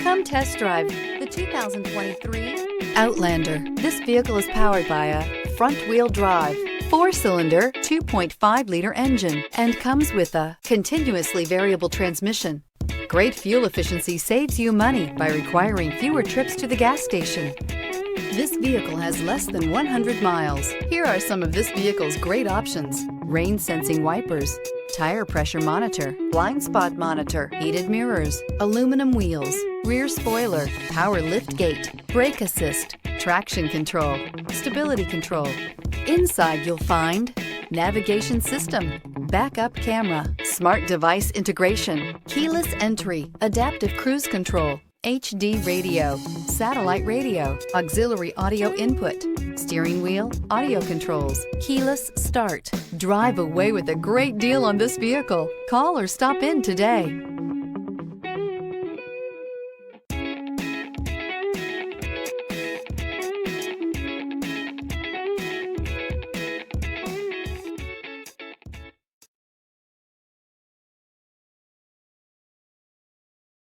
Come test drive the 2023 Outlander. This vehicle is powered by a front-wheel drive, 4-cylinder, 2.5-liter engine and comes with a continuously variable transmission. Great fuel efficiency saves you money by requiring fewer trips to the gas station. This vehicle has less than 100 miles. Here are some of this vehicle's great options: rain-sensing wipers, tire pressure monitor, blind spot monitor, heated mirrors, aluminum wheels, rear spoiler, power liftgate, brake assist, traction control, stability control. Inside you'll find navigation system, backup camera, smart device integration, keyless entry, adaptive cruise control, HD radio, satellite radio, auxiliary audio input, steering wheel audio controls, keyless start. Drive away with a great deal on this vehicle. Call or stop in today.